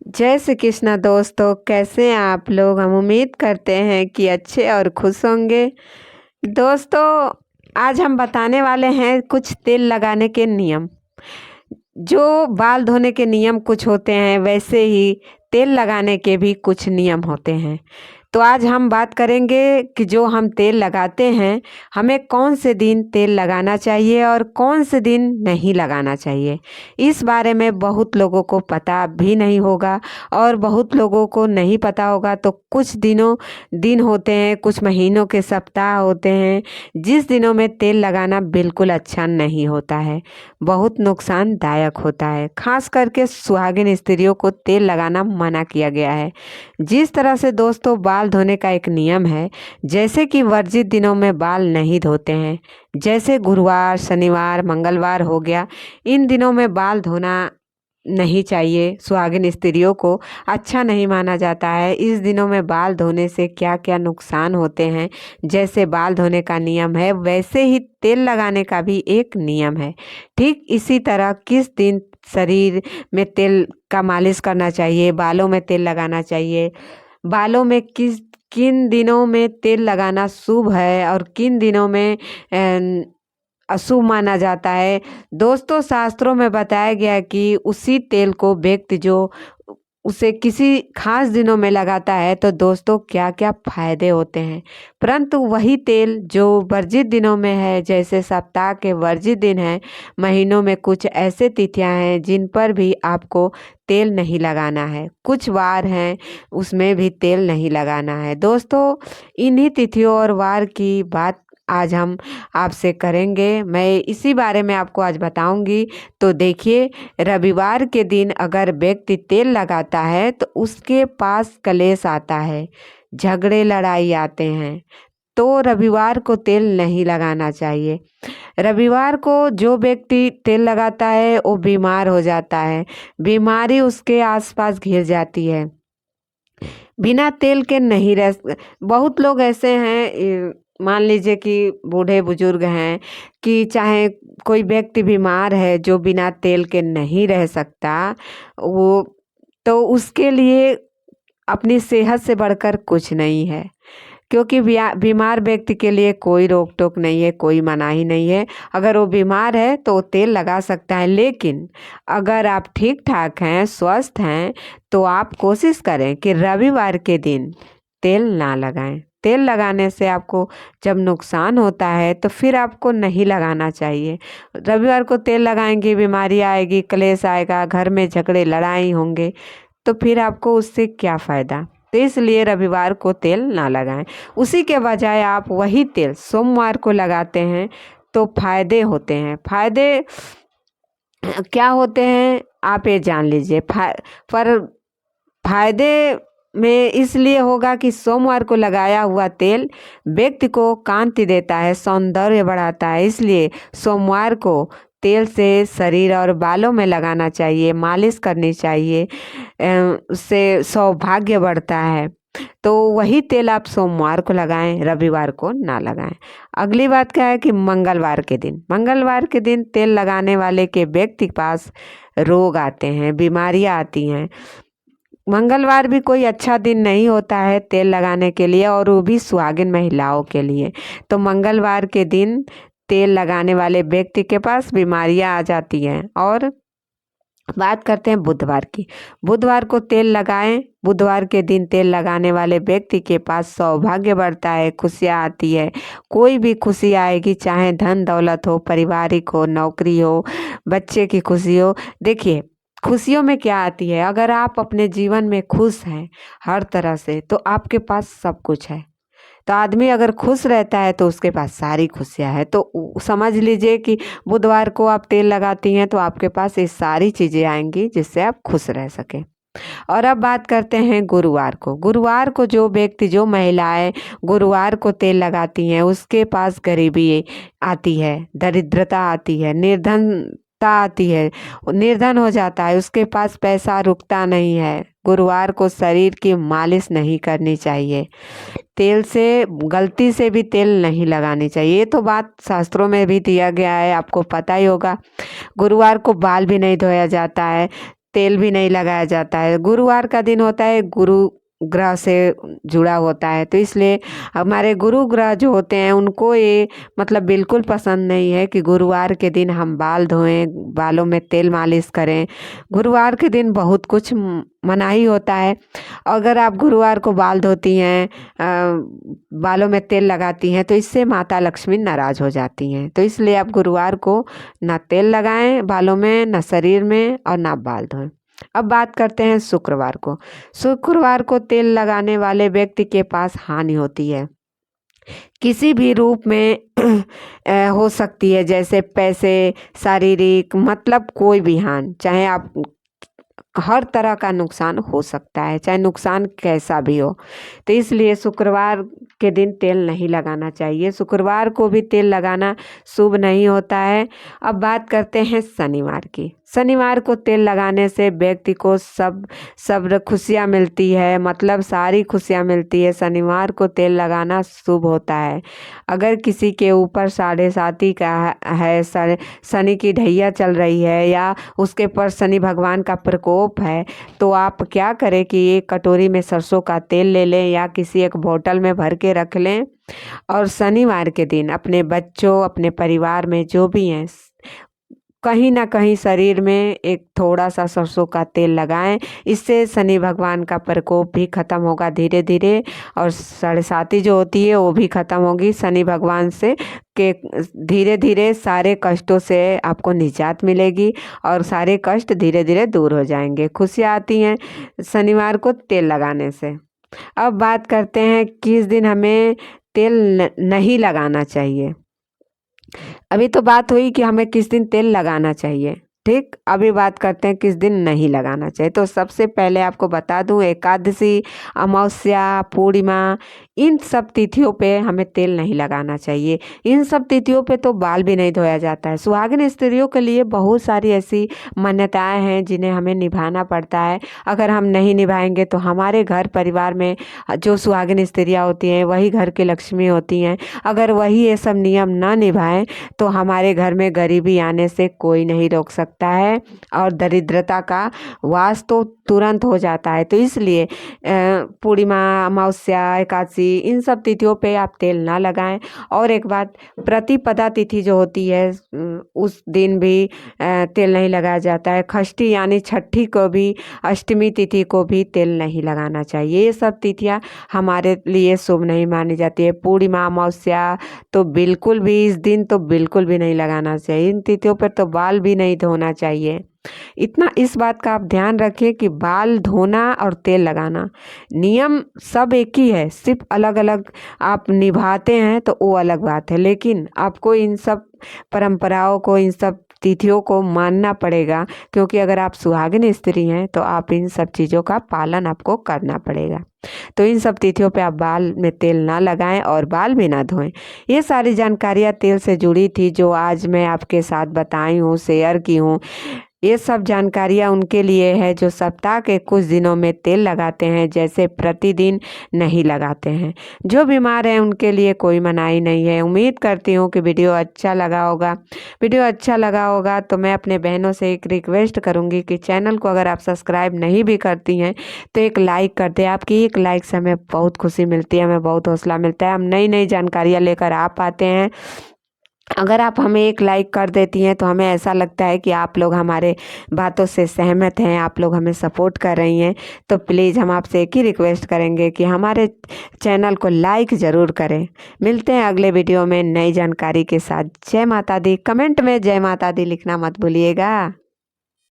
जय श्री कृष्णा दोस्तों, कैसे हैं आप लोग। हम उम्मीद करते हैं कि अच्छे और खुश होंगे। दोस्तों, आज हम बताने वाले हैं कुछ तेल लगाने के नियम। जो बाल धोने के नियम कुछ होते हैं, वैसे ही तेल लगाने के भी कुछ नियम होते हैं। तो आज हम बात करेंगे कि जो हम तेल लगाते हैं, हमें कौन से दिन तेल लगाना चाहिए और कौन से दिन नहीं लगाना चाहिए। इस बारे में बहुत लोगों को पता भी नहीं होगा और बहुत लोगों को नहीं पता होगा। तो कुछ दिन होते हैं, कुछ महीनों के सप्ताह होते हैं, जिस दिनों में तेल लगाना बिल्कुल अच्छा नहीं होता है, बहुत नुकसानदायक होता है। खास करके सुहागिन स्त्रियों को तेल लगाना मना किया गया है। जिस तरह से दोस्तों बाल धोने का एक नियम है, जैसे कि वर्जित दिनों में बाल नहीं धोते हैं, जैसे गुरुवार, शनिवार, मंगलवार हो गया, इन दिनों में बाल धोना नहीं चाहिए। सुहागिन स्त्रियों को अच्छा नहीं माना जाता है। इस दिनों में बाल धोने से क्या क्या नुकसान होते हैं, जैसे बाल धोने का नियम है, वैसे ही तेल लगाने का भी एक नियम है। ठीक इसी तरह किस दिन शरीर में तेल का मालिश करना चाहिए, बालों में तेल लगाना चाहिए, बालों में किन दिनों में तेल लगाना शुभ है और किन दिनों में अशुभ माना जाता है। दोस्तों, शास्त्रों में बताया गया है कि उसी तेल को व्यक्ति जो उसे किसी खास दिनों में लगाता है, तो दोस्तों क्या क्या फायदे होते हैं। परंतु वही तेल जो वर्जित दिनों में है, जैसे सप्ताह के वर्जित दिन हैं, महीनों में कुछ ऐसे तिथियां हैं जिन पर भी आपको तेल नहीं लगाना है, कुछ वार हैं उसमें भी तेल नहीं लगाना है। दोस्तों, इन्हीं तिथियों और वार की बात आज हम आपसे करेंगे। मैं इसी बारे में आपको आज बताऊंगी। तो देखिए, रविवार के दिन अगर व्यक्ति तेल लगाता है तो उसके पास कलेश आता है, झगड़े लड़ाई आते हैं, तो रविवार को तेल नहीं लगाना चाहिए। रविवार को जो व्यक्ति तेल लगाता है वो बीमार हो जाता है, बीमारी उसके आसपास घिर जाती है। बिना तेल के नहीं रह बहुत लोग ऐसे हैं, मान लीजिए कि बूढ़े बुजुर्ग हैं, कि चाहे कोई व्यक्ति बीमार है जो बिना तेल के नहीं रह सकता, वो तो उसके लिए अपनी सेहत से बढ़कर कुछ नहीं है। क्योंकि बीमार व्यक्ति के लिए कोई रोक टोक नहीं है, कोई मनाही नहीं है। अगर वो बीमार है तो वो तेल लगा सकता है, लेकिन अगर आप ठीक ठाक हैं, स्वस्थ हैं, तो आप कोशिश करें कि रविवार के दिन तेल ना लगाएं। तेल लगाने से आपको जब नुकसान होता है तो फिर आपको नहीं लगाना चाहिए। रविवार को तेल लगाएंगे, बीमारी आएगी, क्लेश आएगा, घर में झगड़े लड़ाई होंगे, तो फिर आपको उससे क्या फ़ायदा। तो इसलिए रविवार को तेल ना लगाएं। उसी के बजाय आप वही तेल सोमवार को लगाते हैं तो फायदे होते हैं। फायदे क्या होते हैं आप ये जान लीजिए। पर फायदे में इसलिए होगा कि सोमवार को लगाया हुआ तेल व्यक्ति को कांति देता है, सौंदर्य बढ़ाता है। इसलिए सोमवार को तेल से शरीर और बालों में लगाना चाहिए, मालिश करनी चाहिए, उससे सौभाग्य बढ़ता है। तो वही तेल आप सोमवार को लगाएं, रविवार को ना लगाएं। अगली बात क्या है कि मंगलवार के दिन तेल लगाने वाले के व्यक्ति के पास रोग आते हैं, बीमारियां आती हैं। मंगलवार भी कोई अच्छा दिन नहीं होता है तेल लगाने के लिए, और वो भी सुहागिन महिलाओं के लिए। तो मंगलवार के दिन तेल लगाने वाले व्यक्ति के पास बीमारियां आ जाती हैं। और बात करते हैं बुधवार की। बुधवार को तेल लगाएं। बुधवार के दिन तेल लगाने वाले व्यक्ति के पास सौभाग्य बढ़ता है, खुशियाँ आती है। कोई भी खुशी आएगी, चाहे धन दौलत हो, पारिवारिक हो, नौकरी हो, बच्चे की खुशी हो। देखिए, खुशियों में क्या आती है, अगर आप अपने जीवन में खुश हैं हर तरह से, तो आपके पास सब कुछ है। तो आदमी अगर खुश रहता है तो उसके पास सारी खुशियाँ है। तो समझ लीजिए कि बुधवार को आप तेल लगाती हैं तो आपके पास ये सारी चीज़ें आएंगी जिससे आप खुश रह सकें। और अब बात करते हैं गुरुवार को। गुरुवार को जो व्यक्ति, जो महिलाएं गुरुवार को तेल लगाती हैं, उसके पास गरीबी आती है, दरिद्रता आती है, निर्धनता आती है, निर्धन हो जाता है, उसके पास पैसा रुकता नहीं है। गुरुवार को शरीर की मालिश नहीं करनी चाहिए, तेल से गलती से भी तेल नहीं लगानी चाहिए। ये तो बात शास्त्रों में भी दिया गया है, आपको पता ही होगा। गुरुवार को बाल भी नहीं धोया जाता है, तेल भी नहीं लगाया जाता है। गुरुवार का दिन होता है, गुरु ग्रह से जुड़ा होता है, तो इसलिए हमारे गुरु ग्रह जो होते हैं उनको ये मतलब बिल्कुल पसंद नहीं है कि गुरुवार के दिन हम बाल धोएं, बालों में तेल मालिश करें। गुरुवार के दिन बहुत कुछ मनाही होता है। अगर आप गुरुवार को बाल धोती हैं, बालों में तेल लगाती हैं, तो इससे माता लक्ष्मी नाराज हो जाती हैं। तो इसलिए आप गुरुवार को ना तेल लगाएं बालों में, ना शरीर में, और ना बाल धोएं। अब बात करते हैं शुक्रवार को। शुक्रवार को तेल लगाने वाले व्यक्ति के पास हानि होती है, किसी भी रूप में हो सकती है, जैसे पैसे, शारीरिक, मतलब कोई भी हानि, चाहे आप हर तरह का नुकसान हो सकता है, चाहे नुकसान कैसा भी हो। तो इसलिए शुक्रवार के दिन तेल नहीं लगाना चाहिए। शुक्रवार को भी तेल लगाना शुभ नहीं होता है। अब बात करते हैं शनिवार की। शनिवार को तेल लगाने से व्यक्ति को सब खुशियाँ मिलती है, मतलब सारी खुशियाँ मिलती है। शनिवार को तेल लगाना शुभ होता है। अगर किसी के ऊपर 7.5 का है, शनि की ढैया चल रही है, या उसके पर शनि भगवान का प्रकोप है, तो आप क्या करें कि एक कटोरी में सरसों का तेल ले लें या किसी एक बोतल में भर के रख लें, और शनिवार के दिन अपने बच्चों, अपने परिवार में जो भी हैं, कहीं ना कहीं शरीर में एक थोड़ा सा सरसों का तेल लगाएं। इससे शनि भगवान का प्रकोप भी खत्म होगा धीरे धीरे, और 7.5 जो होती है वो भी खत्म होगी शनि भगवान से, के धीरे धीरे सारे कष्टों से आपको निजात मिलेगी, और सारे कष्ट धीरे धीरे दूर हो जाएंगे। खुशियाँ आती हैं शनिवार को तेल लगाने से। अब बात करते हैं किस दिन हमें तेल नहीं लगाना चाहिए। अभी तो बात हुई कि हमें किस दिन तेल लगाना चाहिए, ठीक। अभी बात करते हैं किस दिन नहीं लगाना चाहिए। तो सबसे पहले आपको बता दूं, एकादशी, अमावस्या, पूर्णिमा, इन सब तिथियों पे हमें तेल नहीं लगाना चाहिए। इन सब तिथियों पे तो बाल भी नहीं धोया जाता है। सुहागिन स्त्रियों के लिए बहुत सारी ऐसी मान्यताएं हैं जिन्हें हमें निभाना पड़ता है। अगर हम नहीं निभाएंगे तो हमारे घर परिवार में जो सुहागिन स्त्रियाँ होती हैं वही घर की लक्ष्मी होती हैं। अगर वही ये सब नियम ना निभाएं तो हमारे घर में गरीबी आने से कोई नहीं रोक सकता है, और दरिद्रता का वास तो तुरंत हो जाता है। तो इसलिए पूर्णिमा, अमावस्या, एकादशी, इन सब तिथियों पे आप तेल ना लगाएं। और एक बात, प्रतिपदा तिथि जो होती है उस दिन भी तेल नहीं लगाया जाता है। षष्ठी यानी छठी को भी, अष्टमी तिथि को भी तेल नहीं लगाना चाहिए। ये सब तिथियां हमारे लिए शुभ नहीं मानी जाती है। पूर्णिमा, अमावस्या तो बिल्कुल भी, इस दिन तो बिल्कुल भी नहीं लगाना चाहिए। इन तिथियों पर तो बाल भी नहीं धोना चाहिए। इतना इस बात का आप ध्यान रखें कि बाल धोना और तेल लगाना नियम सब एक ही है, सिर्फ अलग अलग आप निभाते हैं तो वो अलग बात है। लेकिन आपको इन सब परंपराओं को, इन सब तिथियों को मानना पड़ेगा, क्योंकि अगर आप सुहागिन स्त्री हैं तो आप इन सब चीज़ों का पालन आपको करना पड़ेगा। तो इन सब तिथियों पे आप बाल में तेल ना लगाएं और बाल भी ना धोएं। ये सारी जानकारियाँ तेल से जुड़ी थी जो आज मैं आपके साथ बताई हूँ, शेयर की हूँ। ये सब जानकारियाँ उनके लिए है जो सप्ताह के कुछ दिनों में तेल लगाते हैं, जैसे प्रतिदिन नहीं लगाते हैं। जो बीमार हैं उनके लिए कोई मनाही नहीं है। उम्मीद करती हूँ कि वीडियो अच्छा लगा होगा। वीडियो अच्छा लगा होगा तो मैं अपने बहनों से एक रिक्वेस्ट करूँगी कि चैनल को अगर आप सब्सक्राइब नहीं भी करती हैं तो एक लाइक कर दें। आपकी एक लाइक से हमें बहुत खुशी मिलती है, हमें बहुत हौसला मिलता है। हम नई नई जानकारियाँ लेकर आ पाते हैं। अगर आप हमें एक लाइक कर देती हैं तो हमें ऐसा लगता है कि आप लोग हमारे बातों से सहमत हैं, आप लोग हमें सपोर्ट कर रही हैं। तो प्लीज़ हम आपसे एक ही रिक्वेस्ट करेंगे कि हमारे चैनल को लाइक ज़रूर करें। मिलते हैं अगले वीडियो में नई जानकारी के साथ। जय माता दी। कमेंट में जय माता दी लिखना मत भूलिएगा।